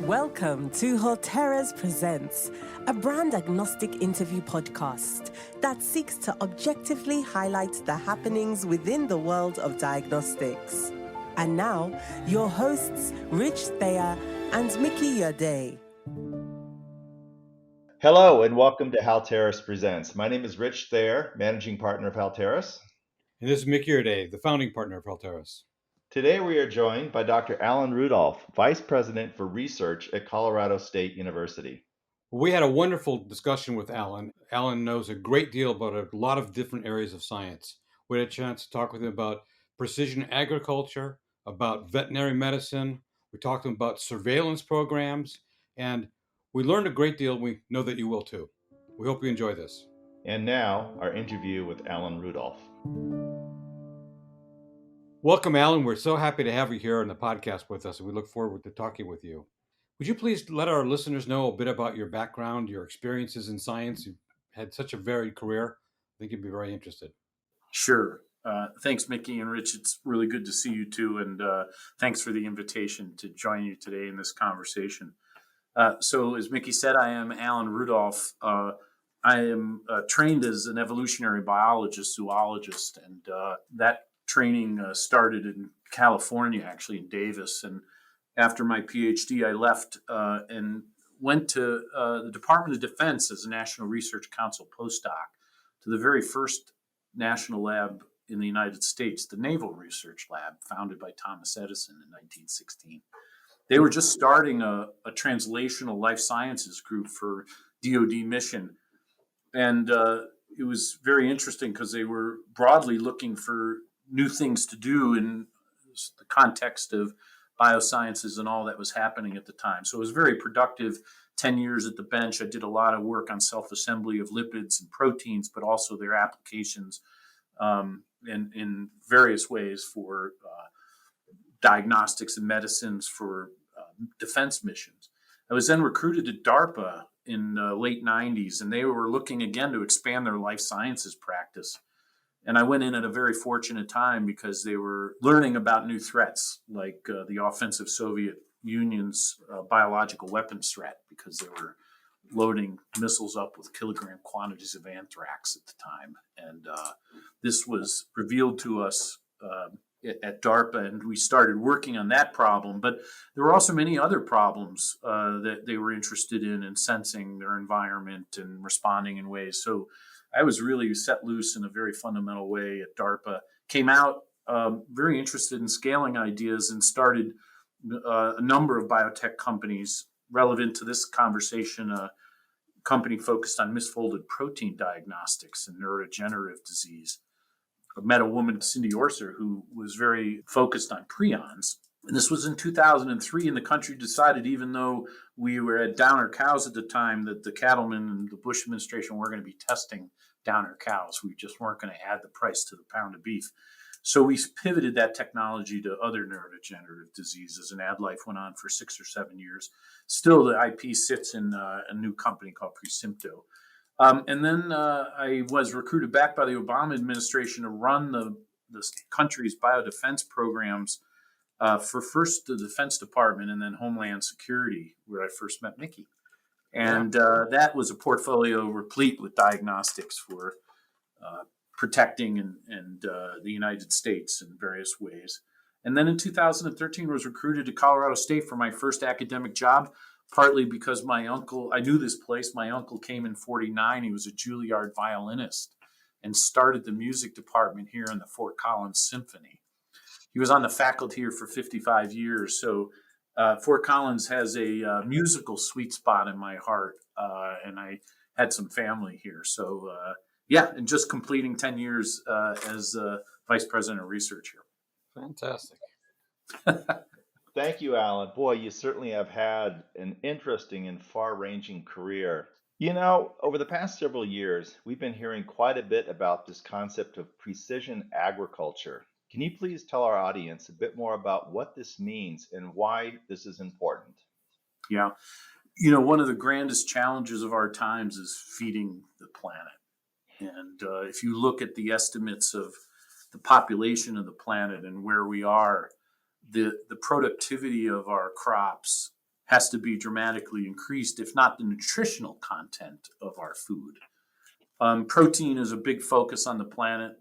Welcome to Haltera's Presents, a brand agnostic interview podcast that seeks to objectively highlight the happenings within the world of diagnostics. And now, your hosts, Thayer and Mickey Urdea. Hello and welcome to Haltera's Presents. My name is Rich Thayer, Managing Partner of Haltera's. And this is Mickey Urdea, the founding partner of Haltera's. Today we are joined by Dr. Alan Rudolph, Vice President for Research at Colorado State University. We had a wonderful discussion with Alan. Alan knows a great deal about a lot of different areas of science. We had a chance to talk with him about precision agriculture, about veterinary medicine. We talked to him about surveillance programs, and we learned a great deal. We know that you will too. We hope you enjoy this. And now, our interview with Alan Rudolph. Welcome, Alan. We're so happy to have you here on the podcast with us, and we look forward to talking with you. Would you please let our listeners know a bit about your background, your experiences in science? You've had such a varied career. I think you'd be very interested. Sure. Thanks, Mickey and Rich. It's really good to see you too, and thanks for the invitation to join you today in this conversation. So, as Mickey said, I am Alan Rudolph. I am trained as an evolutionary biologist, zoologist, and that training started in California, actually in Davis. And after my PhD, I left and went to the Department of Defense as a National Research Council postdoc to the very first national lab in the United States, the Naval Research Lab, founded by Thomas Edison in 1916. They were just starting a translational life sciences group for DoD mission. And it was very interesting because they were broadly looking for new things to do in the context of biosciences and all that was happening at the time. So it was very productive 10 years at the bench. I did a lot of work on self-assembly of lipids and proteins, but also their applications in various ways for diagnostics and medicines for defense missions. I was then recruited to DARPA in the late 90s, and they were looking again to expand their life sciences practice. And I went in at a very fortunate time because they were learning about new threats, like the offensive Soviet Union's biological weapons threat, because they were loading missiles up with kilogram quantities of anthrax at the time. And this was revealed to us at DARPA, and we started working on that problem. But there were also many other problems that they were interested in sensing their environment and responding in ways. So I was really set loose in a very fundamental way at DARPA, came out very interested in scaling ideas and started a number of biotech companies relevant to this conversation, a company focused on misfolded protein diagnostics and neurodegenerative disease. I met a woman, Cindy Orser, who was very focused on prions. And this was in 2003, and the country decided, even though we were at downer cows at the time, that the cattlemen and the Bush administration were going to be testing downer cows. We just weren't going to add the price to the pound of beef. So we pivoted that technology to other neurodegenerative diseases, and AdLife went on for 6 or 7 years. Still, the IP sits in a new company called Presympto. And then I was recruited back by the Obama administration to run the country's biodefense programs for first the Defense Department and then Homeland Security, where I first met Mickey. And that was a portfolio replete with diagnostics for protecting and the United States in various ways. And then in 2013, I was recruited to Colorado State for my first academic job, partly because my uncle, I knew this place. My uncle came in 1949. He was a Juilliard violinist and started the music department here in the Fort Collins Symphony. He was on the faculty here for 55 years. So Fort Collins has a musical sweet spot in my heart, and I had some family here. So, and just completing 10 years as Vice President of Research here. Fantastic. Thank you, Alan. Boy, you certainly have had an interesting and far-ranging career. You know, over the past several years, we've been hearing quite a bit about this concept of precision agriculture. Can you please tell our audience a bit more about what this means and why this is important? Yeah. You know, one of the grandest challenges of our times is feeding the planet. And if you look at the estimates of the population of the planet and where we are, the productivity of our crops has to be dramatically increased, if not the nutritional content of our food. Protein is a big focus on the planet,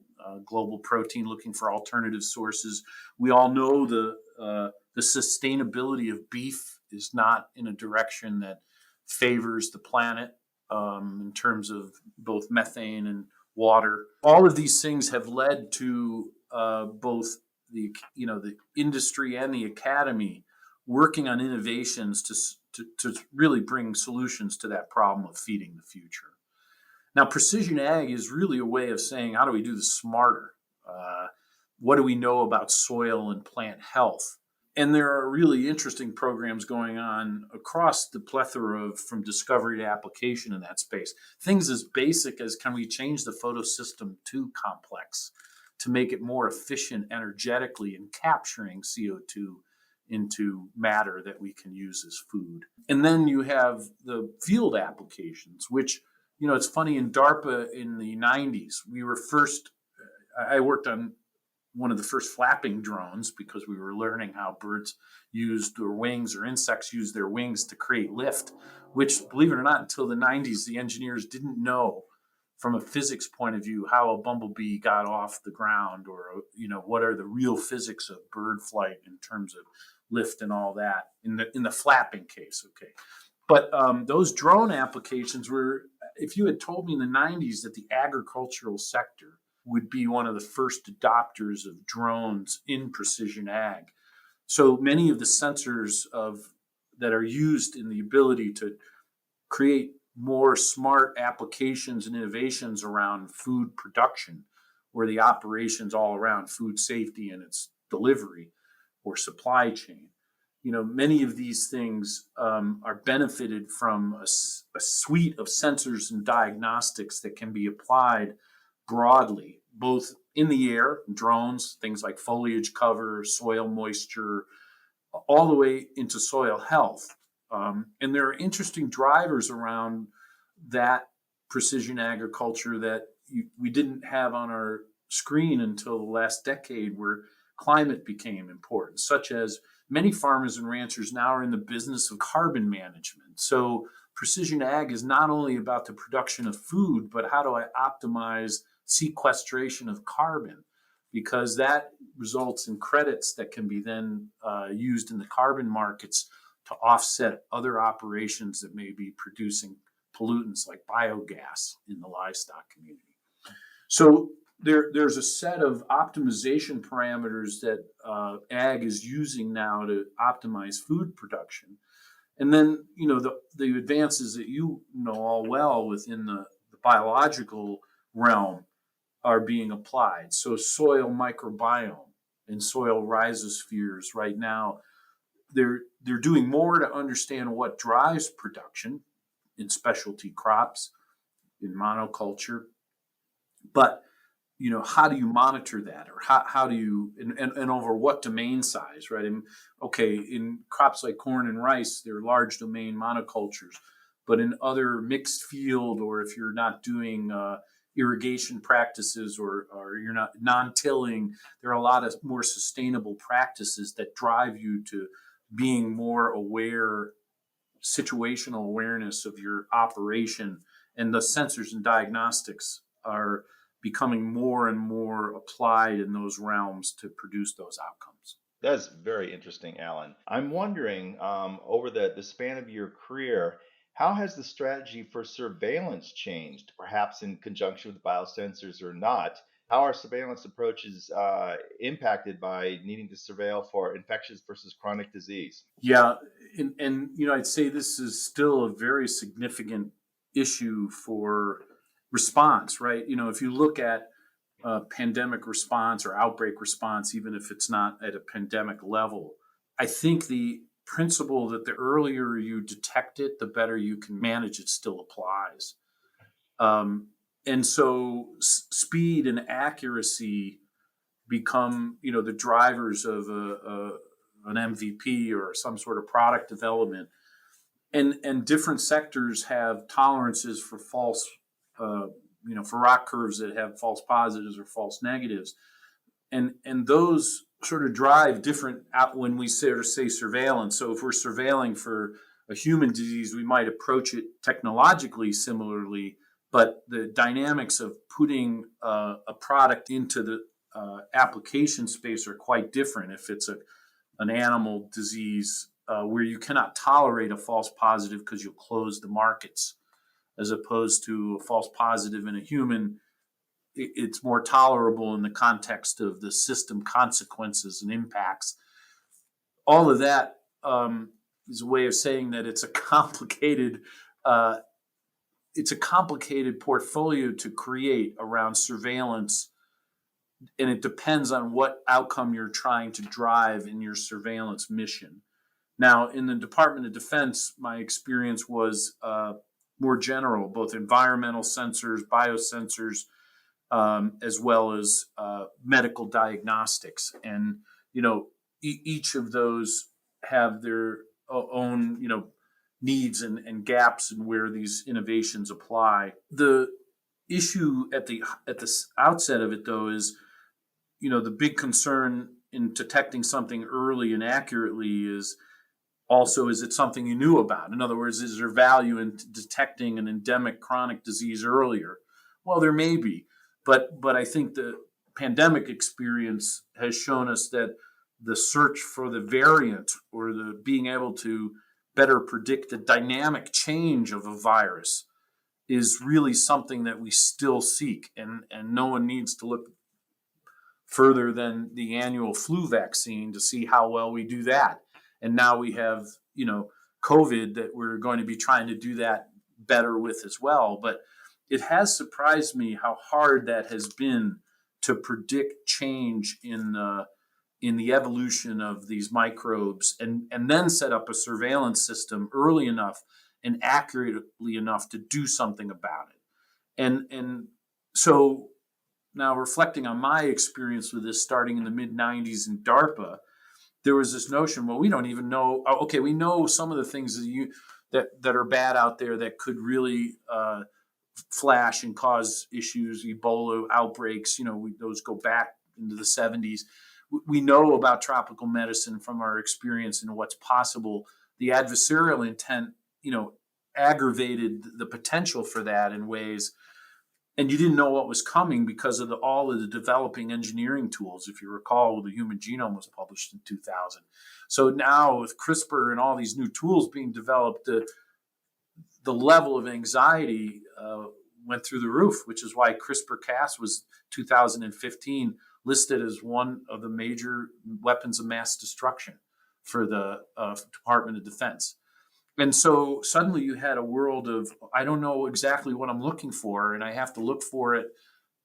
global protein, looking for alternative sources. We all know the sustainability of beef is not in a direction that favors the planet in terms of both methane and water. All of these things have led to both the industry and the academy working on innovations to really bring solutions to that problem of feeding the future. Now, precision ag is really a way of saying, how do we do this smarter? What do we know about soil and plant health? And there are really interesting programs going on across the plethora of from discovery to application in that space. Things as basic as, can we change the photosystem to complex to make it more efficient energetically in capturing CO2 into matter that we can use as food? And then you have the field applications, which, it's funny, in DARPA in the 90s, I worked on one of the first flapping drones because we were learning how birds used their wings, or insects use their wings to create lift, which, believe it or not, until the 90s, the engineers didn't know from a physics point of view how a bumblebee got off the ground, or, what are the real physics of bird flight in terms of lift and all that in the flapping case. Okay. But those drone applications were, if you had told me in the 90s that the agricultural sector would be one of the first adopters of drones in precision ag. So many of the sensors that are used in the ability to create more smart applications and innovations around food production, where the operations all around food safety and its delivery or supply chain. Many of these things are benefited from a suite of sensors and diagnostics that can be applied broadly, both in the air, drones, things like foliage cover, soil moisture, all the way into soil health. And there are interesting drivers around that precision agriculture that we didn't have on our screen until the last decade, where climate became important, such as many farmers and ranchers now are in the business of carbon management. So precision ag is not only about the production of food, but how do I optimize sequestration of carbon, because that results in credits that can be then used in the carbon markets to offset other operations that may be producing pollutants like biogas in the livestock community. So there's a set of optimization parameters that ag is using now to optimize food production. And then, the advances that all well within the biological realm are being applied. So soil microbiome and soil rhizospheres right now, they're doing more to understand what drives production in specialty crops, in monoculture. But, how do you monitor that, or how do you, and over what domain size, right? And, in crops like corn and rice, they're large domain monocultures. But in other mixed field, or if you're not doing irrigation practices, or you're not non-tilling, there are a lot of more sustainable practices that drive you to being more aware, situational awareness of your operation. And the sensors and diagnostics are becoming more and more applied in those realms to produce those outcomes. That's very interesting, Alan. I'm wondering, over the span of your career, how has the strategy for surveillance changed, perhaps in conjunction with biosensors or not? How are surveillance approaches impacted by needing to surveil for infectious versus chronic disease? Yeah, and I'd say this is still a very significant issue for response, right? If you look at pandemic response or outbreak response, even if it's not at a pandemic level, I think the principle that the earlier you detect it, the better you can manage it still applies. And so speed and accuracy become, the drivers of an MVP or some sort of product development. And different sectors have tolerances for false, for rock curves that have false positives or false negatives. And those sort of drive different out when we say surveillance. So if we're surveilling for a human disease, we might approach it technologically similarly, but the dynamics of putting a product into the application space are quite different. If it's an animal disease where you cannot tolerate a false positive because you'll close the markets, as opposed to a false positive in a human, it's more tolerable in the context of the system consequences and impacts. All of that is a way of saying that it's a complicated portfolio to create around surveillance, and it depends on what outcome you're trying to drive in your surveillance mission. Now, in the Department of Defense, my experience was more general, both environmental sensors, biosensors, as well as medical diagnostics. And, each of those have their own, needs and gaps in where these innovations apply. The issue at the outset of it, though, is, the big concern in detecting something early and accurately is it something you knew about? In other words, is there value in detecting an endemic chronic disease earlier? Well, there may be, but I think the pandemic experience has shown us that the search for the variant or the being able to better predict the dynamic change of a virus is really something that we still seek, and no one needs to look further than the annual flu vaccine to see how well we do that. And now we have, COVID that we're going to be trying to do that better with as well. But it has surprised me how hard that has been to predict change in the evolution of these microbes, and then set up a surveillance system early enough and accurately enough to do something about it. And so now, reflecting on my experience with this starting in the mid-90s in DARPA, there was this notion, well, we don't even know. Okay, we know some of the things that are bad out there that could really flash and cause issues, Ebola outbreaks. Those go back into the 70s. We know about tropical medicine from our experience and what's possible. The adversarial intent, aggravated the potential for that in ways. And you didn't know what was coming because of all of the developing engineering tools. If you recall, the human genome was published in 2000. So now with CRISPR and all these new tools being developed, the level of anxiety went through the roof, which is why CRISPR-Cas was 2015 listed as one of the major weapons of mass destruction for the Department of Defense. And so suddenly you had a world of, I don't know exactly what I'm looking for, and I have to look for it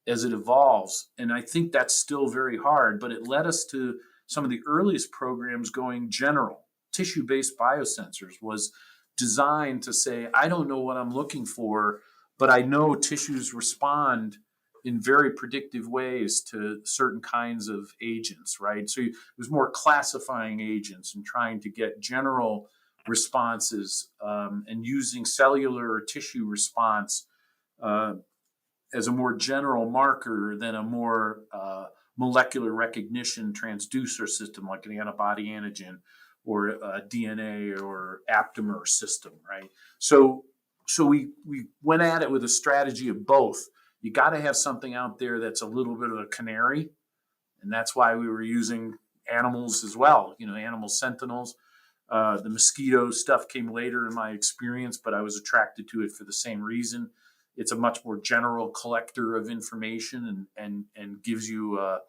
as it evolves. And I think that's still very hard, but it led us to some of the earliest programs going general. Tissue-based biosensors was designed to say, I don't know what I'm looking for, but I know tissues respond in very predictive ways to certain kinds of agents, right? So it was more classifying agents and trying to get general responses and using cellular or tissue response as a more general marker than a more molecular recognition transducer system like an antibody antigen or a DNA or aptamer system, right? So we went at it with a strategy of both. You got to have something out there that's a little bit of a canary, and that's why we were using animals as well, animal sentinels. The mosquito stuff came later in my experience, but I was attracted to it for the same reason. It's a much more general collector of information and gives you a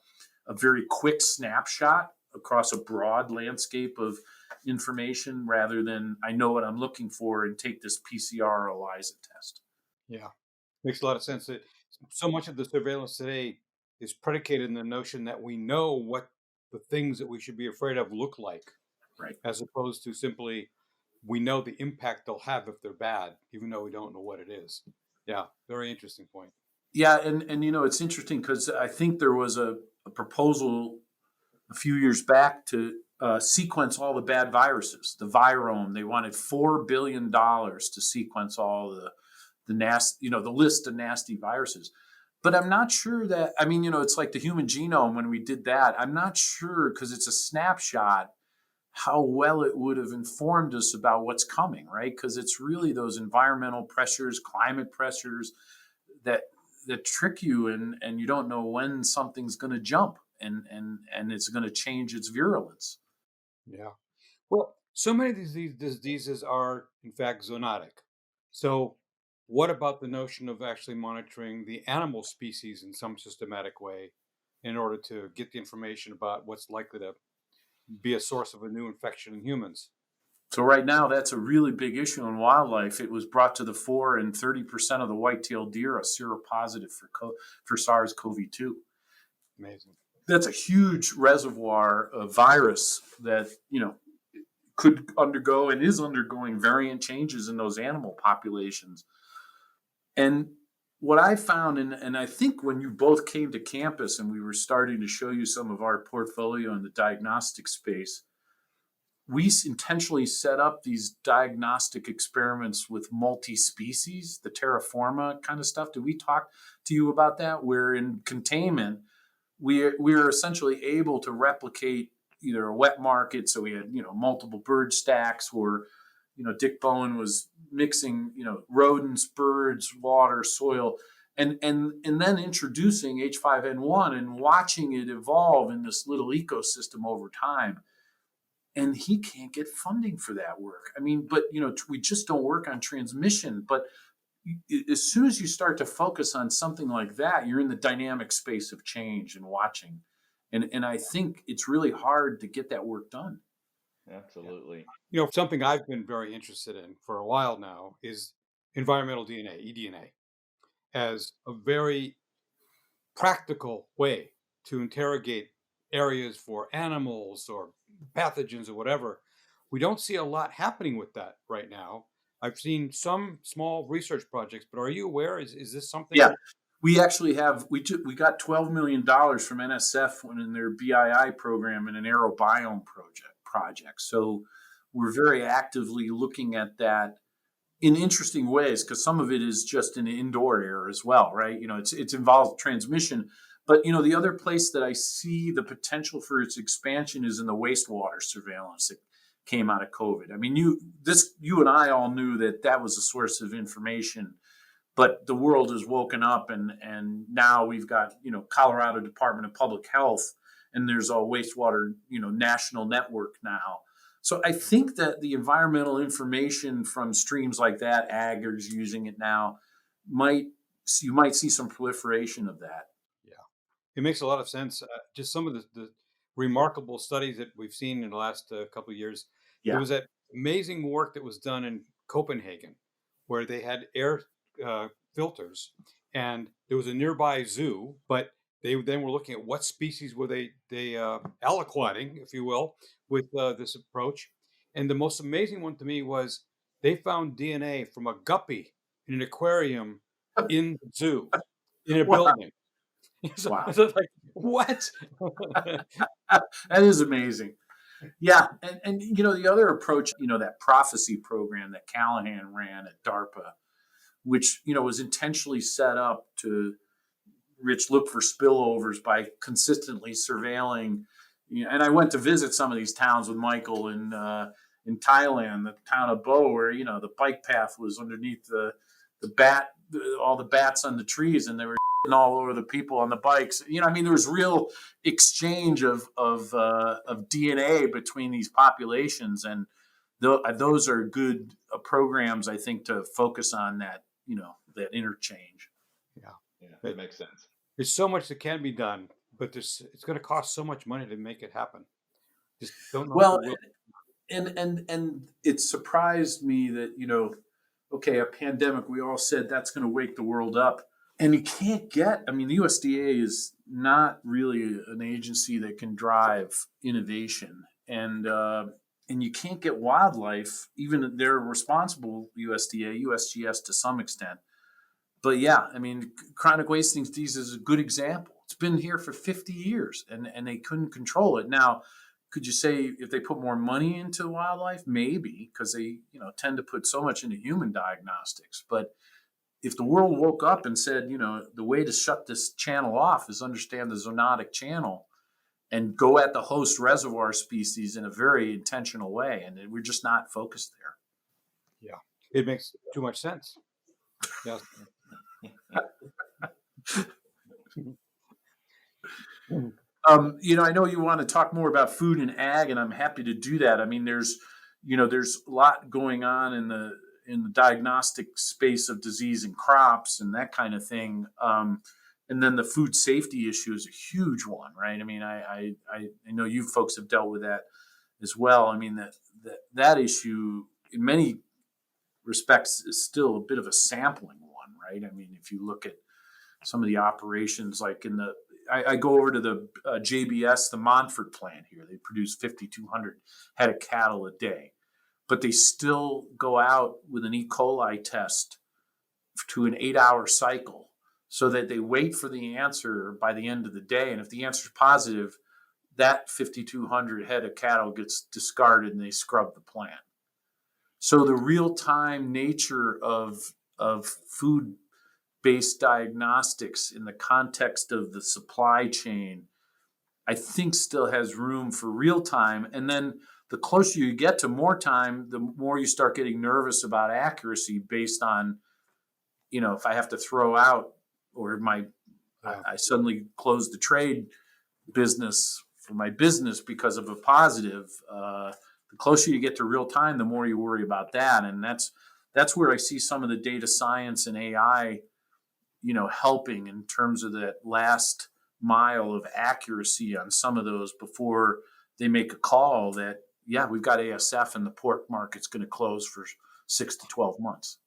very quick snapshot across a broad landscape of information rather than I know what I'm looking for and take this PCR or ELISA test. Yeah, makes a lot of sense. That so much of the surveillance today is predicated in the notion that we know what the things that we should be afraid of look like. Right. As opposed to simply, we know the impact they'll have if they're bad, even though we don't know what it is. Yeah, very interesting point. Yeah, and it's interesting because I think there was a proposal a few years back to sequence all the bad viruses, the virome. They wanted $4 billion to sequence all the nasty, the list of nasty viruses. But I'm not sure that, I mean, it's like the human genome when we did that. I'm not sure, because it's a snapshot, how well it would have informed us about what's coming, right? Because it's really those environmental pressures, climate pressures that trick you, and you don't know when something's going to jump and it's going to change its virulence. Yeah. Well, so many of these diseases are, in fact, zoonotic. So, what about the notion of actually monitoring the animal species in some systematic way in order to get the information about what's likely to be a source of a new infection in humans? So right now, that's a really big issue in wildlife. It was brought to the fore, and 30% of the white-tailed deer are seropositive for SARS-CoV-2. Amazing. That's a huge reservoir of virus that could undergo and is undergoing variant changes in those animal populations. And what I found, and I think when you both came to campus and we were starting to show you some of our portfolio in the diagnostic space, we intentionally set up these diagnostic experiments with multi-species, the terraforma kind of stuff. Did we talk to you about that? Where in containment, we're essentially able to replicate either a wet market, so we had multiple bird stacks, or Dick Bowen was mixing rodents, birds, water, soil, and then introducing H5N1 and watching it evolve in this little ecosystem over time. And he can't get funding for that work. I mean, but we just don't work on transmission. But as soon as you start to focus on something like that, you're in the dynamic space of change and watching. And I think it's really hard to get that work done. Absolutely. Something I've been very interested in for a while now is environmental DNA, eDNA, as a very practical way to interrogate areas for animals or pathogens or whatever. We don't see a lot happening with that right now. I've seen some small research projects, but are you aware? Is this something? Yeah, we actually have. We got $12 million from NSF in their BII program in an aerobiome project. So we're very actively looking at that in interesting ways, because some of it is just in indoor air as well, right? It's involved transmission. But the other place that I see the potential for its expansion is in the wastewater surveillance that came out of COVID. I mean, you and I all knew that was a source of information, but the world has woken up, and now we've got Colorado Department of Public Health, and there's a wastewater national network now. So I think that the environmental information from streams like that, ag is using it now, you might see some proliferation of that. Yeah, it makes a lot of sense. Just some of the remarkable studies that we've seen in the last couple of years. Yeah. There was that amazing work that was done in Copenhagen, where they had air filters, and there was a nearby zoo, but they then were looking at what species were they aliquoting, if you will, with this approach. And the most amazing one to me was they found DNA from a guppy in an aquarium in the zoo, in a building. Wow. So like, what? That is amazing. Yeah. And the other approach, that prophecy program that Callahan ran at DARPA, which, was intentionally set up to look for spillovers by consistently surveilling. And I went to visit some of these towns with Michael in Thailand, the town of Bo, where, the bike path was underneath all the bats on the trees, and they were all over the people on the bikes. There was real exchange of DNA between these populations, and those are good programs, I think, to focus on that, that interchange. Yeah, that makes sense. There's so much that can be done, but it's going to cost so much money to make it happen. Just don't know. Well, and it surprised me that, okay, a pandemic, we all said that's going to wake the world up. And you can't the USDA is not really an agency that can drive innovation. And you can't get wildlife, even they're responsible, USDA, USGS to some extent. But yeah, chronic wasting disease is a good example. It's been here for 50 years and they couldn't control it. Now, could you say if they put more money into wildlife? Maybe, because they tend to put so much into human diagnostics. But if the world woke up and said, the way to shut this channel off is understand the zoonotic channel and go at the host reservoir species in a very intentional way, and we're just not focused there. Yeah, it makes too much sense. Yes. I know you want to talk more about food and ag, and I'm happy to do that. I mean, there's a lot going on in the diagnostic space of disease in crops and that kind of thing. And then the food safety issue is a huge one, right? I mean, I know you folks have dealt with that as well. I mean, that issue in many respects is still a bit of a sampling one, right? I mean, if you look at some of the operations, like I go over to the JBS, the Montford plant here. They produce 5,200 head of cattle a day, but they still go out with an E. coli test to an 8-hour cycle so that they wait for the answer by the end of the day. And if the answer is positive, that 5,200 head of cattle gets discarded and they scrub the plant. So the real-time nature of food-based diagnostics in the context of the supply chain, I think still has room for real-time. And then the closer you get to more time, the more you start getting nervous about accuracy based on, if I have to throw out or I suddenly close the trade business for my business because of a positive. The closer you get to real time, the more you worry about that. And that's where I see some of the data science and AI, helping in terms of that last mile of accuracy on some of those before they make a call that, we've got ASF and the pork market's going to close for 6 to 12 months.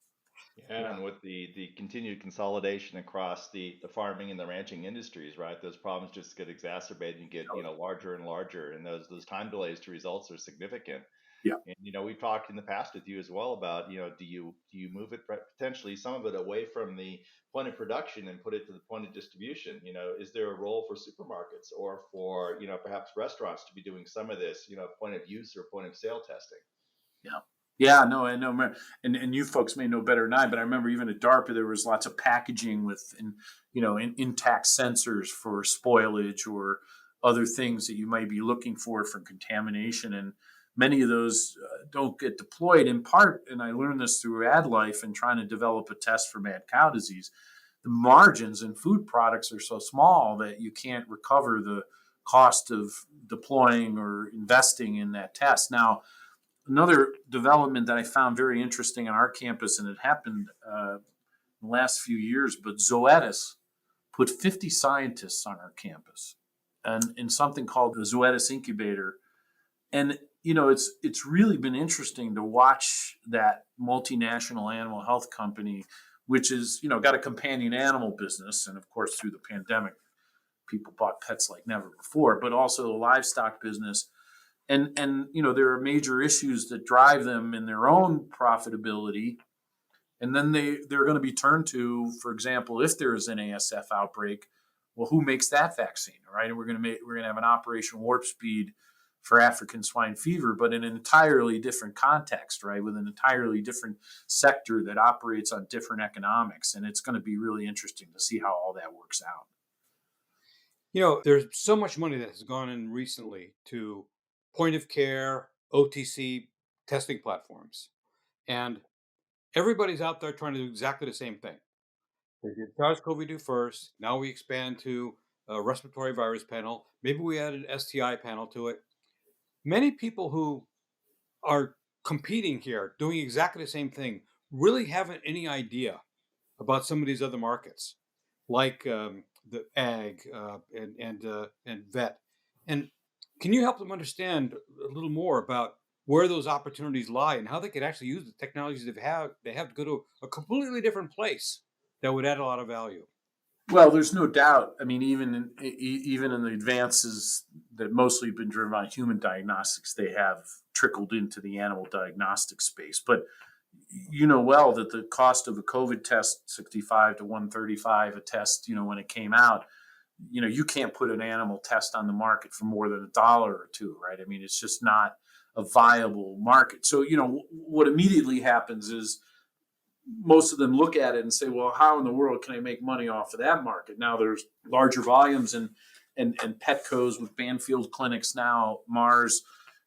Yeah, and with the continued consolidation across the farming and the ranching industries, right? Those problems just get exacerbated and get larger and larger, and those time delays to results are significant. Yeah. And we've talked in the past with you as well about do you move it potentially some of it away from the point of production and put it to the point of distribution? Is there a role for supermarkets or for perhaps restaurants to be doing some of this point of use or point of sale testing? Yeah. Yeah, no, I know, and you folks may know better than I, but I remember even at DARPA there was lots of packaging with, intact sensors for spoilage or other things that you might be looking for contamination, and many of those don't get deployed in part. And I learned this through AdLife and trying to develop a test for mad cow disease. The margins in food products are so small that you can't recover the cost of deploying or investing in that test. Now, another development that I found very interesting on our campus, and it happened in the last few years, but Zoetis put 50 scientists on our campus and in something called the Zoetis Incubator. And, it's really been interesting to watch that multinational animal health company, which is, got a companion animal business. And of course, through the pandemic, people bought pets like never before, but also a livestock business. And there are major issues that drive them in their own profitability. And then they're going to be turned to, for example, if there is an ASF outbreak, well, who makes that vaccine, right? And we're going to have an Operation Warp Speed for African swine fever, but in an entirely different context, right? With an entirely different sector that operates on different economics. And it's going to be really interesting to see how all that works out. There's so much money that has gone in recently to point of care, OTC testing platforms. And everybody's out there trying to do exactly the same thing. They did SARS-CoV-2 first. Now we expand to a respiratory virus panel. Maybe we add an STI panel to it. Many people who are competing here, doing exactly the same thing, really haven't any idea about some of these other markets, like the ag and vet. And can you help them understand a little more about where those opportunities lie and how they could actually use the technologies they have to go to a completely different place that would add a lot of value? Well, there's no doubt. I mean, even in the advances that mostly have been driven by human diagnostics, they have trickled into the animal diagnostic space. But well that the cost of a COVID test, 65 to 135 a test, when it came out, you can't put an animal test on the market for more than $1 or $2, right? I mean, it's just not a viable market. So, what immediately happens is most of them look at it and say, well, how in the world can I make money off of that market? Now there's larger volumes and Petco's with Banfield clinics now. Mars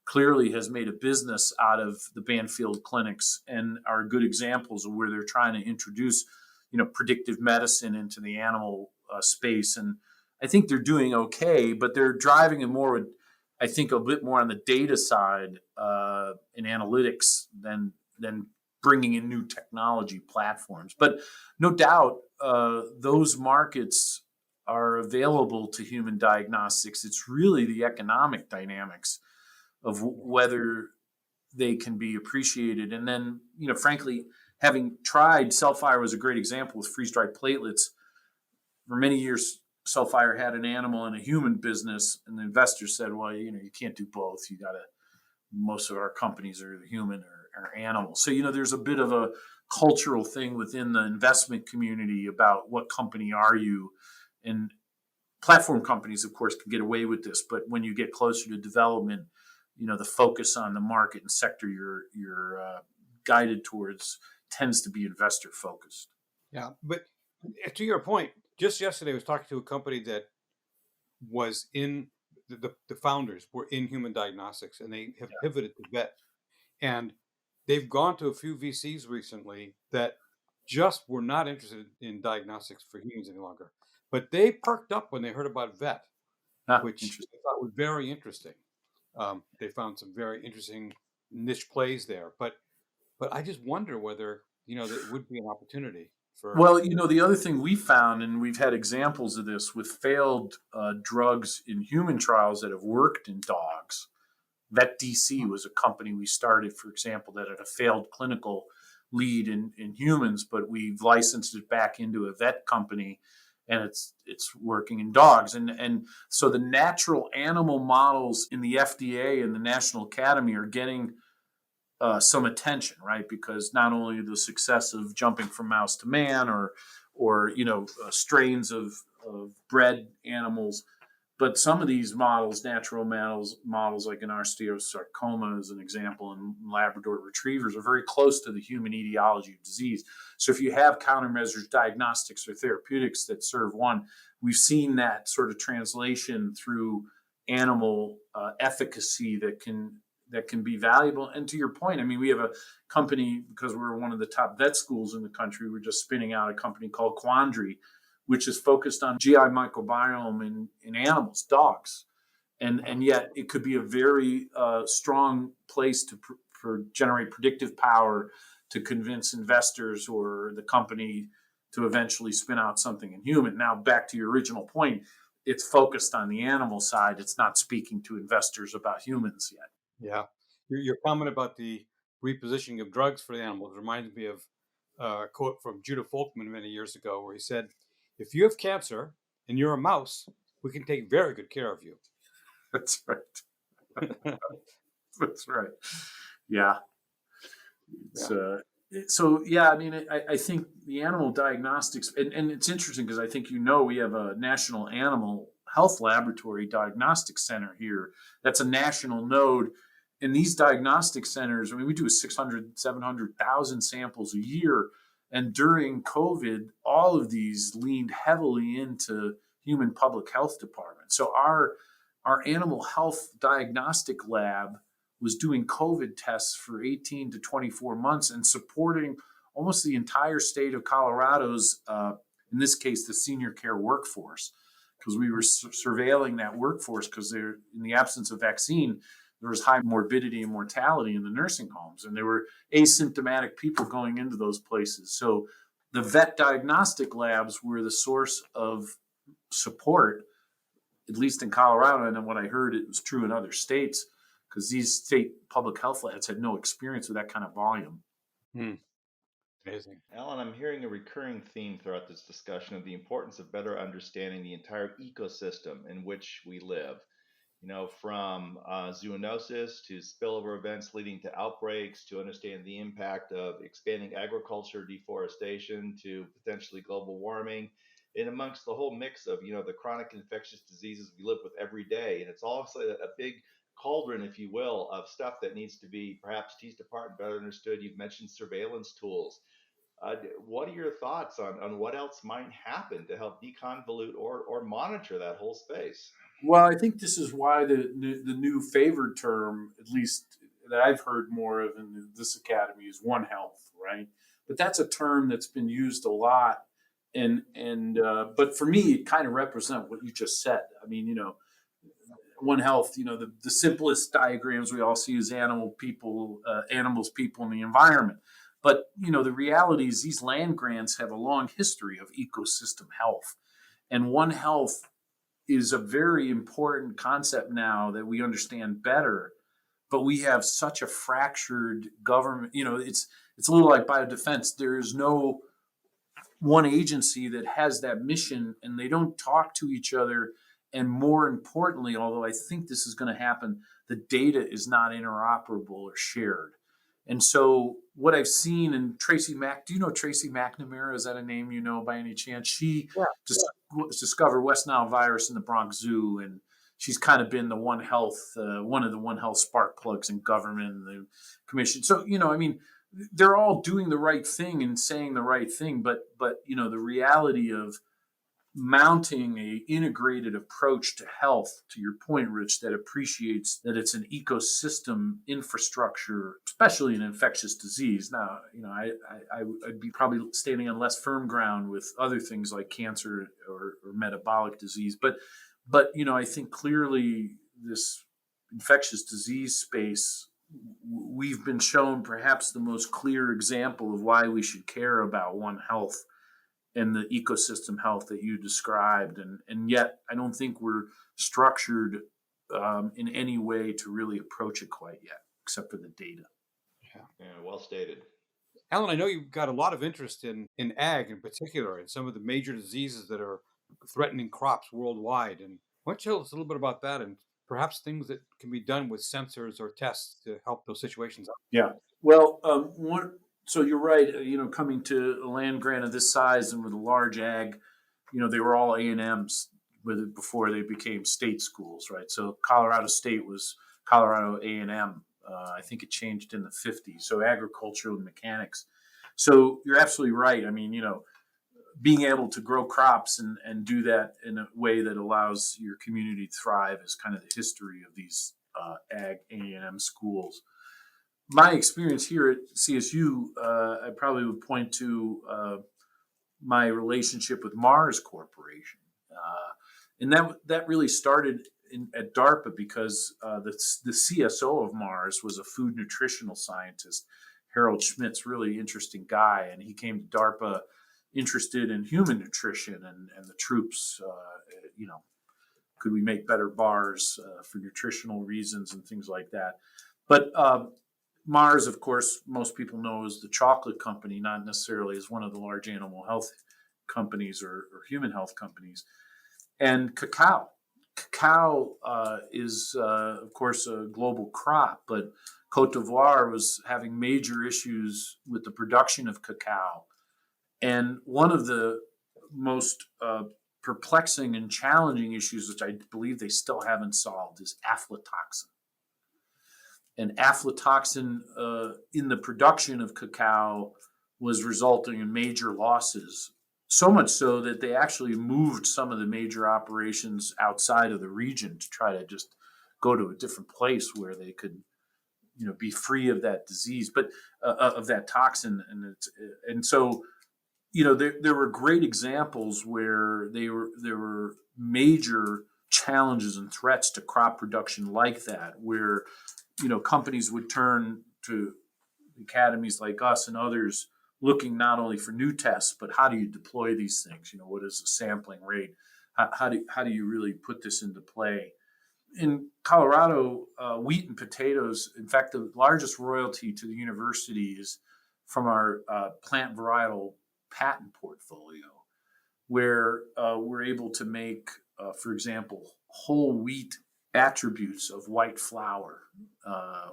clearly has made a business out of the Banfield clinics and are good examples of where they're trying to introduce, predictive medicine into the animal space. And I think they're doing okay, but they're driving it more, I think, a bit more on the data side in analytics than bringing in new technology platforms. But no doubt, those markets are available to human diagnostics. It's really the economic dynamics of whether they can be appreciated. And then, frankly, having tried, Cellfire was a great example with freeze-dried platelets. For many years, Cellfire had an animal and a human business, and the investors said, well, you can't do both. Most of our companies are human or animal. So, there's a bit of a cultural thing within the investment community about what company are you. And platform companies, of course, can get away with this, but when you get closer to development, the focus on the market and sector you're guided towards tends to be investor focused. Yeah, but to your point, just yesterday I was talking to a company that was in the founders were in human diagnostics, and they have pivoted to vet, and they've gone to a few VCs recently that just were not interested in diagnostics for humans any longer, but they perked up when they heard about vet, which I thought was very interesting. They found some very interesting niche plays there, but I just wonder whether there would be an opportunity for. Well, the other thing we found, and we've had examples of this with failed drugs in human trials that have worked in dogs. Vet DC was a company we started, for example, that had a failed clinical lead in humans, but we've licensed it back into a vet company, and it's working in dogs. And so the natural animal models in the FDA and the National Academy are getting some attention, right? Because not only the success of jumping from mouse to man, or strains of bred animals, but some of these models, natural models like an osteosarcoma as an example, and Labrador retrievers are very close to the human etiology of disease. So if you have countermeasures, diagnostics, or therapeutics that serve one, we've seen that sort of translation through animal efficacy that can be valuable. And to your point, we have a company, because we're one of the top vet schools in the country, we're just spinning out a company called Quandary, which is focused on GI microbiome in animals, dogs. And yet it could be a very strong place to generate predictive power to convince investors or the company to eventually spin out something in human. Now, back to your original point, it's focused on the animal side. It's not speaking to investors about humans yet. Yeah. Your comment about the repositioning of drugs for the animals reminds me of a quote from Judah Folkman many years ago, where he said, if you have cancer and you're a mouse, we can take very good care of you. That's right. That's right. Yeah. I think the animal diagnostics, and it's interesting because I think we have a national animal health laboratory diagnostic center here. That's a national node. And these diagnostic centers, we do 600, 700,000 samples a year. And during COVID, all of these leaned heavily into human public health departments. So our animal health diagnostic lab was doing COVID tests for 18 to 24 months and supporting almost the entire state of Colorado's, in this case, the senior care workforce, because we were surveilling that workforce because in the absence of vaccine, there was high morbidity and mortality in the nursing homes, and there were asymptomatic people going into those places. So the vet diagnostic labs were the source of support, at least in Colorado. And then what I heard, it was true in other states, because these state public health labs had no experience with that kind of volume. Amazing. Alan, I'm hearing a recurring theme throughout this discussion of the importance of better understanding the entire ecosystem in which we live. From zoonosis to spillover events leading to outbreaks, to understand the impact of expanding agriculture, deforestation, to potentially global warming, and amongst the whole mix of, the chronic infectious diseases we live with every day. And it's also a big cauldron, if you will, of stuff that needs to be perhaps teased apart and better understood. You've mentioned surveillance tools. What are your thoughts on what else might happen to help deconvolute or monitor that whole space? Well, I think this is why the new favored term, at least that I've heard more of in this academy, is One Health, right? But that's a term that's been used a lot, and but for me, it kind of represents what you just said. I mean, One Health, the simplest diagrams we all see is animals, people, and the environment. But the reality is these land grants have a long history of ecosystem health, and One Health is a very important concept now that we understand better. But we have such a fractured government. It's a little like biodefense. There is no one agency that has that mission, and they don't talk to each other. And more importantly, although I think this is going to happen, the data is not interoperable or shared. And so what I've seen in do you know Tracy McNamara? Is that a name you know by any chance? She discovered West Nile virus in the Bronx Zoo, and she's kind of been the one of the One Health spark plugs in government and the commission. So, they're all doing the right thing and saying the right thing, but the reality of mounting a integrated approach to health, to your point, Rich, that appreciates that it's an ecosystem infrastructure, especially in infectious disease. Now, I'd be probably standing on less firm ground with other things like cancer or metabolic disease, but I think clearly this infectious disease space, we've been shown perhaps the most clear example of why we should care about One Health and the ecosystem health that you described. And yet I don't think we're structured in any way to really approach it quite yet, except for the data. Yeah, well stated. Alan, I know you've got a lot of interest in ag in particular and some of the major diseases that are threatening crops worldwide. And why don't you tell us a little bit about that and perhaps things that can be done with sensors or tests to help those situations out? Yeah. Well, so you're right. Coming to a land grant of this size and with a large ag, they were all A&Ms before they became state schools, right? So Colorado State was Colorado A&M. I think it changed in the 50s. So agricultural and mechanics. So you're absolutely right. I mean, being able to grow crops and do that in a way that allows your community to thrive is kind of the history of these ag A&M schools. My experience here at CSU, I probably would point to my relationship with Mars Corporation. And that really started at DARPA because the CSO of Mars was a food nutritional scientist, Harold Schmidt's really interesting guy. And he came to DARPA interested in human nutrition and the troops, could we make better bars for nutritional reasons and things like that. But Mars, of course, most people know as the chocolate company, not necessarily as one of the large animal health companies or human health companies. And cacao. Cacao is, of course, a global crop, but Cote d'Ivoire was having major issues with the production of cacao. And one of the most perplexing and challenging issues, which I believe they still haven't solved, is aflatoxin. And aflatoxin in the production of cacao was resulting in major losses, so much so that they actually moved some of the major operations outside of the region to try to just go to a different place where they could, be free of that disease, but of that toxin. And so, there were great examples where there were major challenges and threats to crop production like that, where companies would turn to academies like us and others looking not only for new tests, but how do you deploy these things? What is the sampling rate? How do you really put this into play? In Colorado, wheat and potatoes, in fact, the largest royalty to the university is from our plant varietal patent portfolio, where we're able to make, for example, whole wheat attributes of white flour,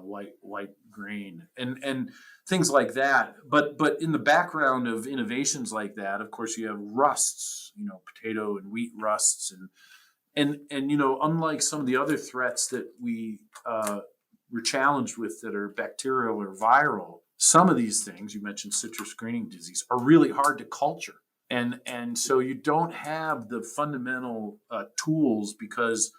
white grain, and things like that. But in the background of innovations like that, of course, you have rusts, potato and wheat rusts, and unlike some of the other threats that we were challenged with that are bacterial or viral, some of these things, you mentioned citrus greening disease, are really hard to culture. And so you don't have the fundamental tools because,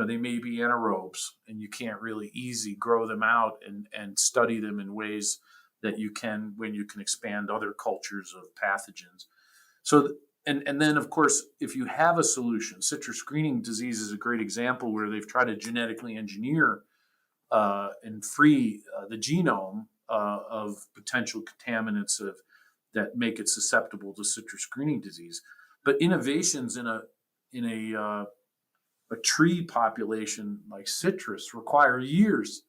they may be anaerobes and you can't really easy grow them out and study them in ways that you can when you can expand other cultures of pathogens. So, and then of course, if you have a solution, citrus greening disease is a great example where they've tried to genetically engineer and free the genome of potential contaminants that make it susceptible to citrus greening disease. But innovations in a tree population like citrus require years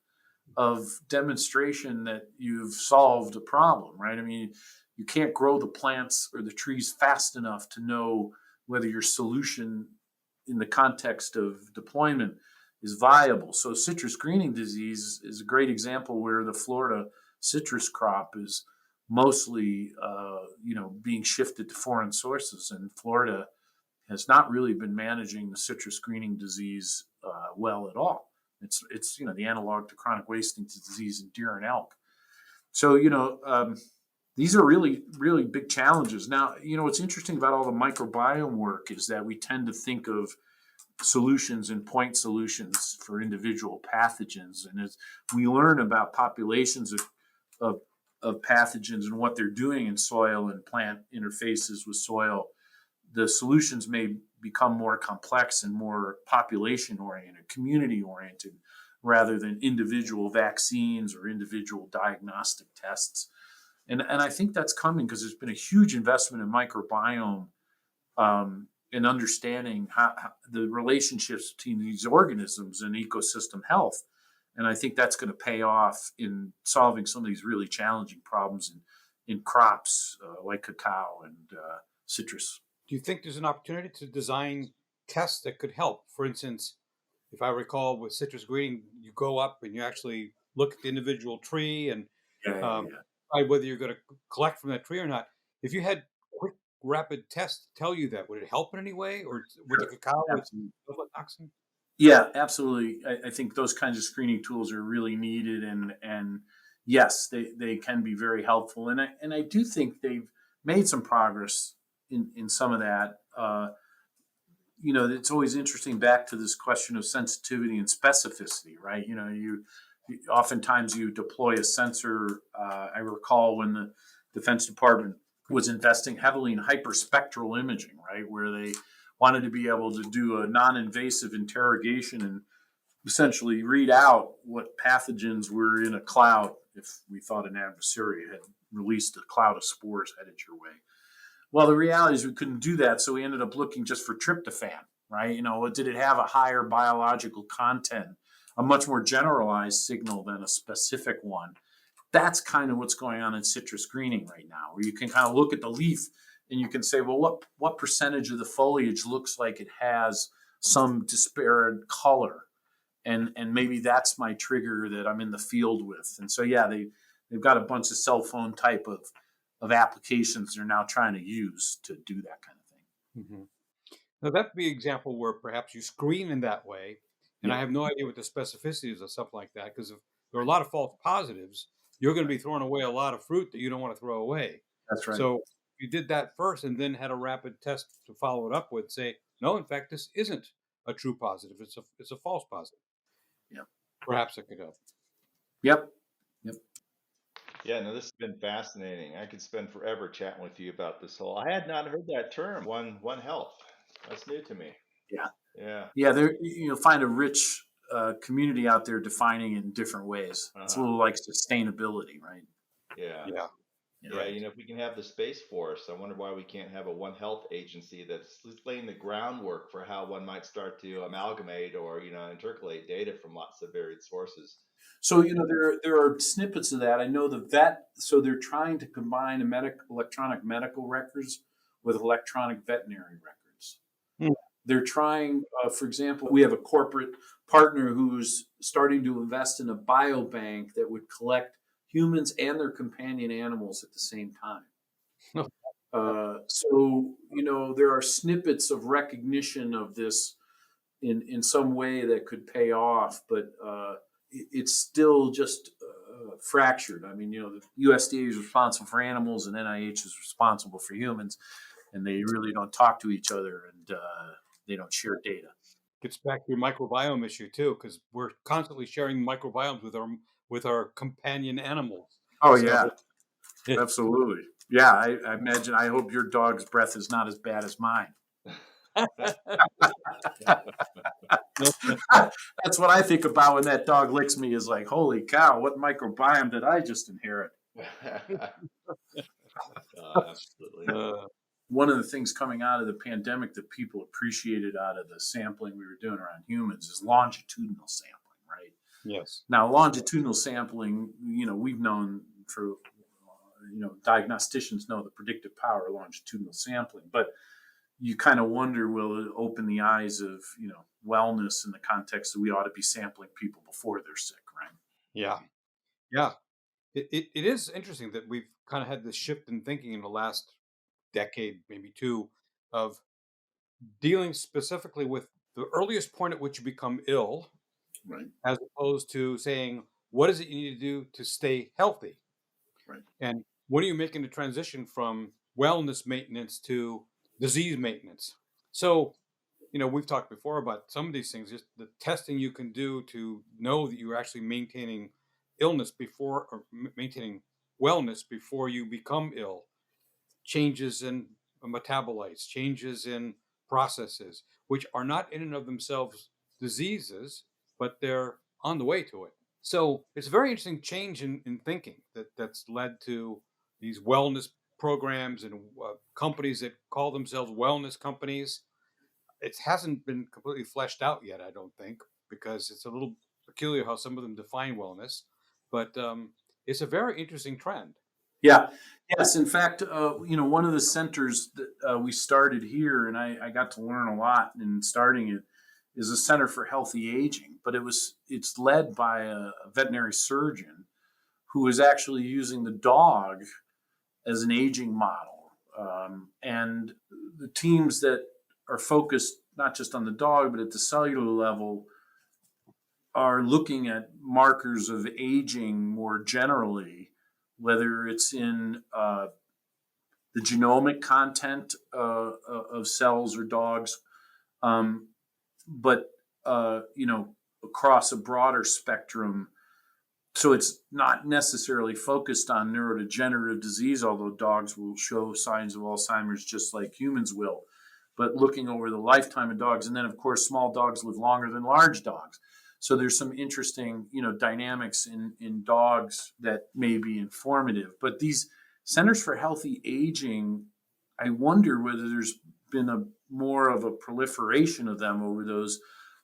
of demonstration that you've solved a problem, right? I mean, you can't grow the plants or the trees fast enough to know whether your solution in the context of deployment is viable. So citrus greening disease is a great example where the Florida citrus crop is mostly, being shifted to foreign sources, and Florida has not really been managing the citrus greening disease well at all. It's the analog to chronic wasting disease in deer and elk. So these are really, really big challenges. Now, what's interesting about all the microbiome work is that we tend to think of solutions and point solutions for individual pathogens, and as we learn about populations of pathogens and what they're doing in soil and plant interfaces with soil, the solutions may become more complex and more population-oriented, community-oriented, rather than individual vaccines or individual diagnostic tests. And I think that's coming because there's been a huge investment in microbiome and understanding how the relationships between these organisms and ecosystem health. And I think that's going to pay off in solving some of these really challenging problems in crops like cacao and citrus. Do you think there's an opportunity to design tests that could help? For instance, if I recall with citrus greening, you go up and you actually look at the individual tree and decide whether you're going to collect from that tree or not. If you had quick, rapid tests tell you that, would it help in any way? Or with the cacao, with aflatoxin? Yeah, absolutely. I think those kinds of screening tools are really needed, and yes, they can be very helpful. And I do think they've made some progress in some of that. It's always interesting back to this question of sensitivity and specificity, right? You oftentimes you deploy a sensor. I recall when the Defense Department was investing heavily in hyperspectral imaging, right, where they wanted to be able to do a non-invasive interrogation and essentially read out what pathogens were in a cloud if we thought an adversary had released a cloud of spores headed your way. Well, the reality is we couldn't do that, so we ended up looking just for tryptophan, right? Did it have a higher biological content, a much more generalized signal than a specific one? That's kind of what's going on in citrus greening right now, where you can kind of look at the leaf and you can say, well, what percentage of the foliage looks like it has some disparate color? And maybe that's my trigger that I'm in the field with. And so, yeah, they've got a bunch of cell phone type of applications they're now trying to use to do that kind of thing. Mm-hmm. Now, that'd be an example where perhaps you screen in that way. And I have no idea what the specificity is of something like that, because if there are a lot of false positives, you're going to be throwing away a lot of fruit that you don't want to throw away. That's right. So if you did that first and then had a rapid test to follow it up with, say, no, in fact, this isn't a true positive. It's a false positive. Yeah. Perhaps it could help. Yep. Yeah, no, this has been fascinating. I could spend forever chatting with you about this whole. I had not heard that term, One Health. That's new to me. Yeah. There, you'll find a rich community out there defining it in different ways. It's a little like sustainability, right? Yeah. If we can have the Space Force, I wonder why we can't have a One Health agency that's laying the groundwork for how one might start to amalgamate or intercalate data from lots of varied sources. So, there are snippets of that. I know the vet, so they're trying to combine electronic medical records with electronic veterinary records. They're trying, for example, we have a corporate partner who's starting to invest in a biobank that would collect humans and their companion animals at the same time. So, there are snippets of recognition of this in some way that could pay off, but it's still just fractured. I mean, the USDA is responsible for animals and NIH is responsible for humans, and they really don't talk to each other, and they don't share data. Gets back to your microbiome issue too, because we're constantly sharing microbiomes with our companion animals. Oh, So, yeah, absolutely. Yeah, I imagine, I hope your dog's breath is not as bad as mine. That's what I think about when that dog licks me, is like, holy cow, what microbiome did I just inherit? Absolutely. One of the things coming out of the pandemic that people appreciated out of the sampling we were doing around humans is longitudinal sampling, right? yes. Now, longitudinal sampling, we've known for, diagnosticians know the predictive power of longitudinal sampling, but you kind of wonder, will it open the eyes of, wellness in the context that we ought to be sampling people before they're sick, right? Yeah. Yeah. It is interesting that we've kind of had this shift in thinking in the last decade, maybe two, of dealing specifically with the earliest point at which you become ill, Right. as opposed to saying, what is it you need to do to stay healthy? Right. And when are you making the transition from wellness maintenance to disease maintenance? So, we've talked before about some of these things, just the testing you can do to know that you're actually maintaining illness before, or maintaining wellness before you become ill, changes in metabolites, changes in processes, which are not in and of themselves diseases, but they're on the way to it. So it's a very interesting change in thinking that's led to these wellness programs and companies that call themselves wellness companies. It hasn't been completely fleshed out yet, I don't think, because it's a little peculiar how some of them define wellness. But it's a very interesting trend. Yeah. Yes. In fact, one of the centers that we started here, and I got to learn a lot in starting it, is a Center for Healthy Aging. But it's led by a veterinary surgeon who is actually using the dog as an aging model. And the teams that are focused not just on the dog, but at the cellular level, are looking at markers of aging more generally, whether it's in the genomic content of cells or dogs, but across a broader spectrum. So it's not necessarily focused on neurodegenerative disease, although dogs will show signs of Alzheimer's just like humans will, but looking over the lifetime of dogs. And then, of course, small dogs live longer than large dogs. So there's some interesting, dynamics in dogs that may be informative. But these centers for healthy aging, I wonder whether there's been more of a proliferation of them over those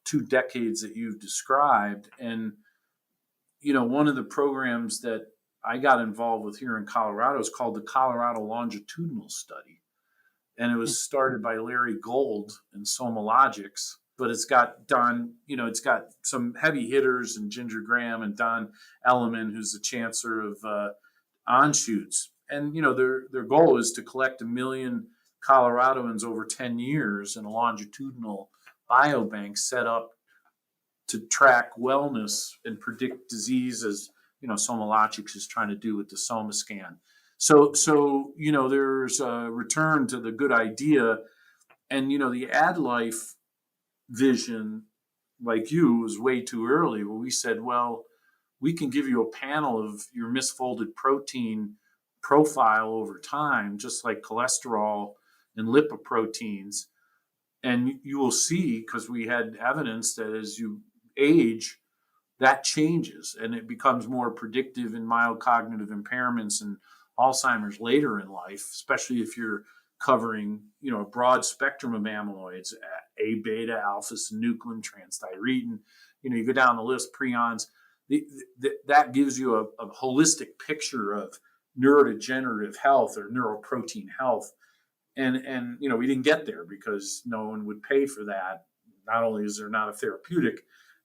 2 decades that you've described. And one of the programs that I got involved with here in Colorado is called the Colorado Longitudinal Study. And it was started by Larry Gold and Somologics, but it's got it's got some heavy hitters and Ginger Graham and Don Elliman, who's the chancellor of Anschutz. And, their goal is to collect 1 million Coloradoans over 10 years in a longitudinal biobank set up to track wellness and predict disease, as Somologics is trying to do with the SomaScan. So there's a return to the good idea, and the ad life vision, like you, was way too early. Where we said, well, we can give you a panel of your misfolded protein profile over time, just like cholesterol and lipoproteins, and you will see, because we had evidence that as you age, that changes and it becomes more predictive in mild cognitive impairments and Alzheimer's later in life, especially if you're covering, a broad spectrum of amyloids, A beta, alpha synuclein, transthyretin. You go down the list, prions. That gives you a holistic picture of neurodegenerative health or neuroprotein health. And we didn't get there because no one would pay for that. Not only is there not a therapeutic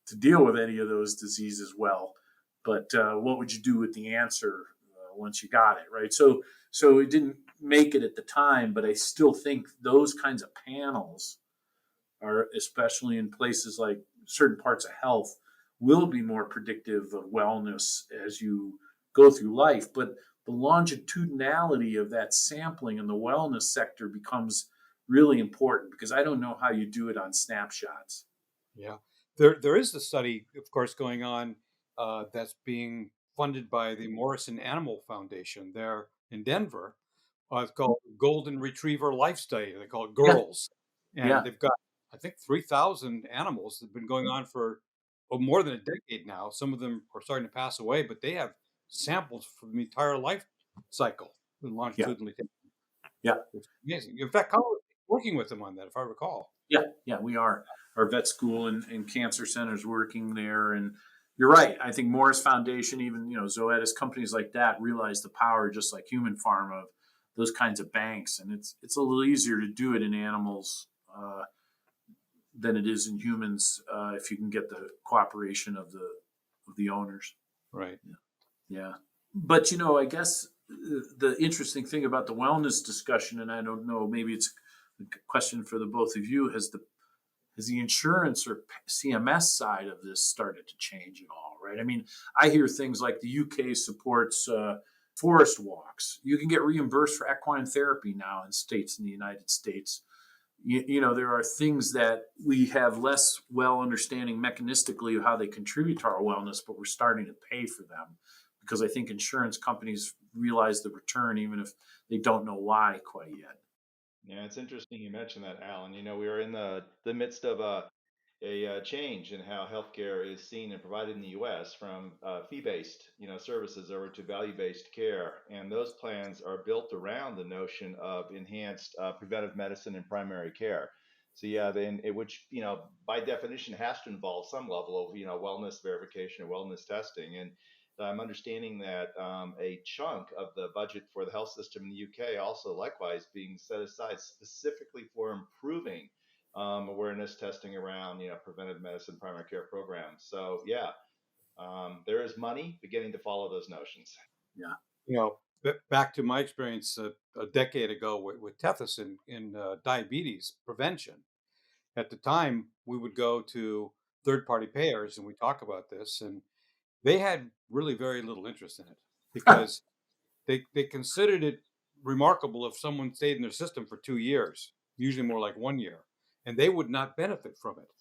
to deal with any of those diseases well, but what would you do with the answer once you got it, right? So it didn't make it at the time, but I still think those kinds of panels are, especially in places like certain parts of health, will be more predictive of wellness as you go through life. But the longitudinality of that sampling in the wellness sector becomes really important, because I don't know how you do it on snapshots. Yeah, there is a study, of course, going on that's being funded by the Morrison Animal Foundation there in Denver. It's called Golden Retriever Life Study. They call it Yeah, Girls, and yeah, they've got, I think, 3,000 animals that have been going on for more than a decade now. Some of them are starting to pass away, but they have samples from the entire life cycle yeah, longitudinally taken. yeah. It's amazing. In fact, Colin was working with them on that, if I recall. Yeah, we are. Our vet school and cancer centers working there. And you're right. I think Morris Foundation, even, Zoetis, companies like that realize the power, just like Human Farm, of those kinds of banks. And it's a little easier to do it in animals than it is in humans, if you can get the cooperation of the owners. Right. Yeah. But, I guess the interesting thing about the wellness discussion, and I don't know, maybe it's a question for the both of you, has the insurance or CMS side of this started to change at all, right? I mean, I hear things like the UK supports forest walks. You can get reimbursed for equine therapy now in states in the United States. There are things that we have less well understanding mechanistically of how they contribute to our wellness, but we're starting to pay for them, because I think insurance companies realize the return, even if they don't know why quite yet. Yeah, it's interesting you mentioned that, Alan. We are in the midst of a change in how healthcare is seen and provided in the U.S. from fee-based, services over to value-based care, and those plans are built around the notion of enhanced preventive medicine and primary care. So yeah, then which by definition has to involve some level of wellness verification or wellness testing, and I'm understanding that a chunk of the budget for the health system in the UK also likewise being set aside specifically for improving awareness testing around preventive medicine primary care programs. So yeah, there is money beginning to follow those notions. Yeah. Back to my experience a decade ago with Tethys in diabetes prevention. At the time, we would go to third-party payers and we talk about this, and they had really very little interest in it because they considered it remarkable if someone stayed in their system for 2 years, usually more like 1 year, and they would not benefit from it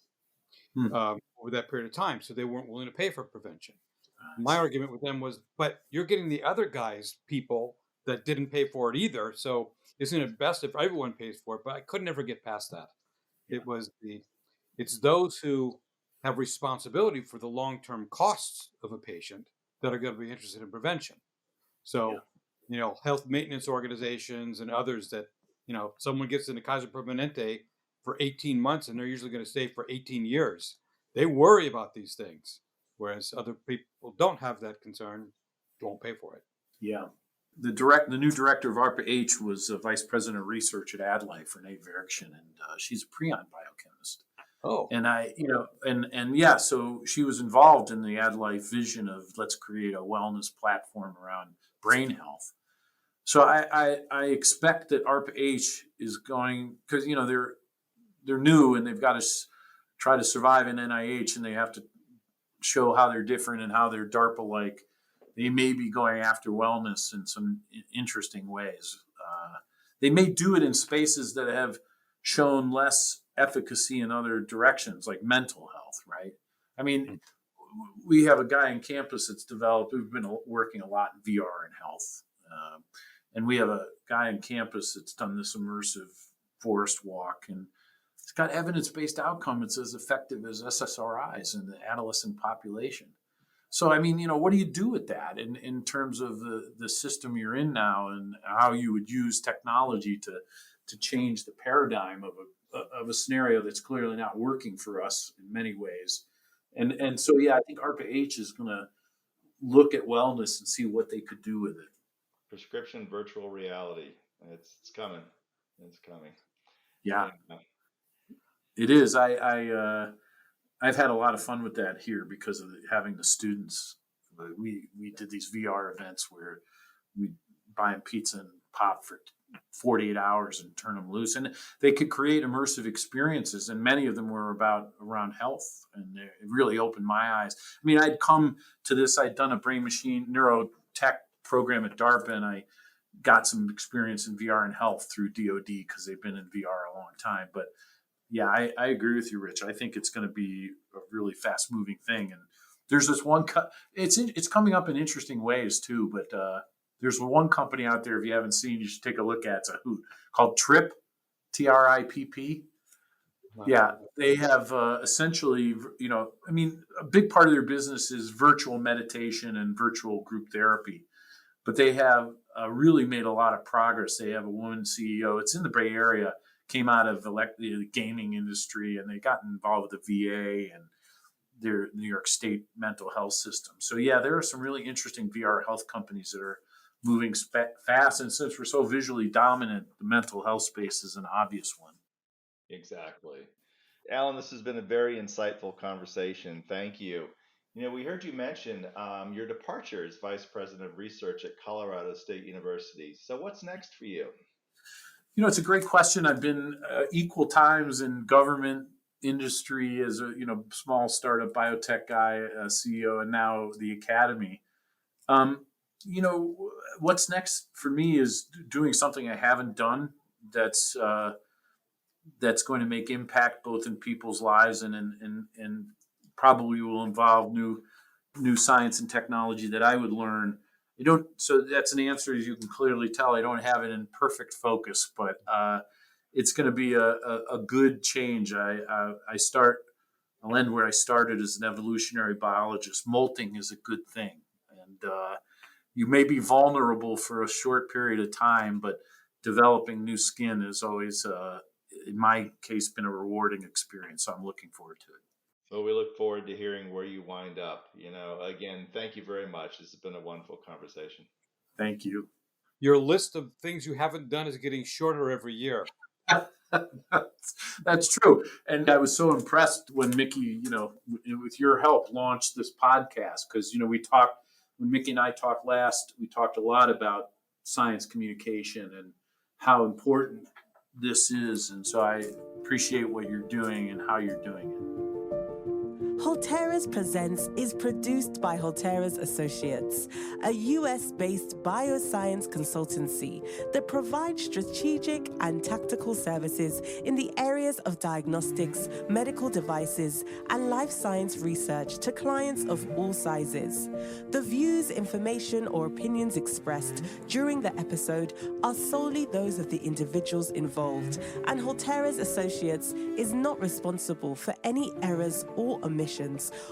Hmm. over that period of time. So they weren't willing to pay for prevention. I My see. argument with them was, but you're getting the other guys, people that didn't pay for it either. So isn't it best if everyone pays for it? But I could never get past that. Yeah. It's those who have responsibility for the long-term costs of a patient that are going to be interested in prevention. Yeah. So, health maintenance organizations and others that, someone gets into Kaiser Permanente for 18 months and they're usually going to stay for 18 years. They worry about these things, whereas other people don't have that concern, won't pay for it. Yeah. The new director of ARPA-H was vice president of research at AdLife, Renee Verkshin, and she's a prion biochemist. Oh, And yeah, so she was involved in the AdLife vision of let's create a wellness platform around brain health. So I expect that ARPA-H is going, because they're new and they've got to try to survive in NIH, and they have to show how they're different and how they're DARPA-like. They may be going after wellness in some interesting ways. They may do it in spaces that have shown less efficacy in other directions, like mental health, right? I mean, we have a guy on campus that's developed, we've been working a lot in VR and health. And we have a guy on campus that's done this immersive forest walk, and it's got evidence-based outcome. It's as effective as SSRIs in the adolescent population. So, I mean, what do you do with that in terms of the system you're in now, and how you would use technology to change the paradigm of a scenario that's clearly not working for us in many ways. And so, yeah, I think ARPA-H is going to look at wellness and see what they could do with it. Prescription virtual reality. It's coming. It's coming. Yeah. It is. I've had a lot of fun with that here because of having the students. We did these VR events where we buy them pizza and pop for 48 hours and turn them loose, and they could create immersive experiences. And many of them were around health, and it really opened my eyes. I mean, I'd come to this. I'd done a brain machine neuro tech program at DARPA, and I got some experience in VR and health through DoD because they've been in VR a long time. But yeah, I agree with you, Rich. I think it's going to be a really fast moving thing. And there's this one, it's coming up in interesting ways too. But there's one company out there, if you haven't seen, you should take a look at. It's a hoot called TRIP, TRIPP. Yeah, they have essentially, a big part of their business is virtual meditation and virtual group therapy. But they have really made a lot of progress. They have a woman CEO. It's in the Bay Area, came out of the gaming industry, and they got involved with the VA and their New York State mental health system. So yeah, there are some really interesting VR health companies that are moving fast. And since we're so visually dominant, the mental health space is an obvious one. Exactly. Alan, this has been a very insightful conversation. Thank you. We heard you mention your departure as Vice President of Research at Colorado State University. So what's next for you? It's a great question. I've been equal times in government, industry as a small startup biotech guy, CEO, and now the academy. What's next for me is doing something I haven't done that's going to make impact both in people's lives and probably will involve new science and technology that I would learn. So that's an answer, as you can clearly tell. I don't have it in perfect focus, but it's going to be a good change. I'll end where I started as an evolutionary biologist. Molting is a good thing, and you may be vulnerable for a short period of time, but developing new skin is always, in my case, been a rewarding experience. So I'm looking forward to it. Well, we look forward to hearing where you wind up. Again, thank you very much. This has been a wonderful conversation. Thank you. Your list of things you haven't done is getting shorter every year. That's true. And I was so impressed when Mickey, with your help, launched this podcast because, when Mickey and I talked last, we talked a lot about science communication and how important this is. And so I appreciate what you're doing and how you're doing it. Holteras Presents is produced by Holteras Associates, a US-based bioscience consultancy that provides strategic and tactical services in the areas of diagnostics, medical devices, and life science research to clients of all sizes. The views, information, or opinions expressed during the episode are solely those of the individuals involved, and Holteras Associates is not responsible for any errors or omissions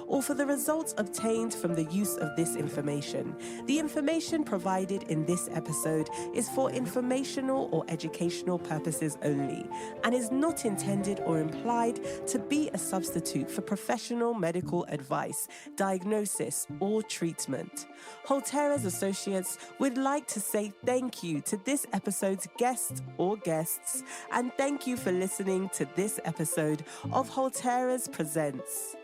or for the results obtained from the use of this information. The information provided in this episode is for informational or educational purposes only and is not intended or implied to be a substitute for professional medical advice, diagnosis, or treatment. Holteras Associates would like to say thank you to this episode's guest or guests, and thank you for listening to this episode of Holteras Presents.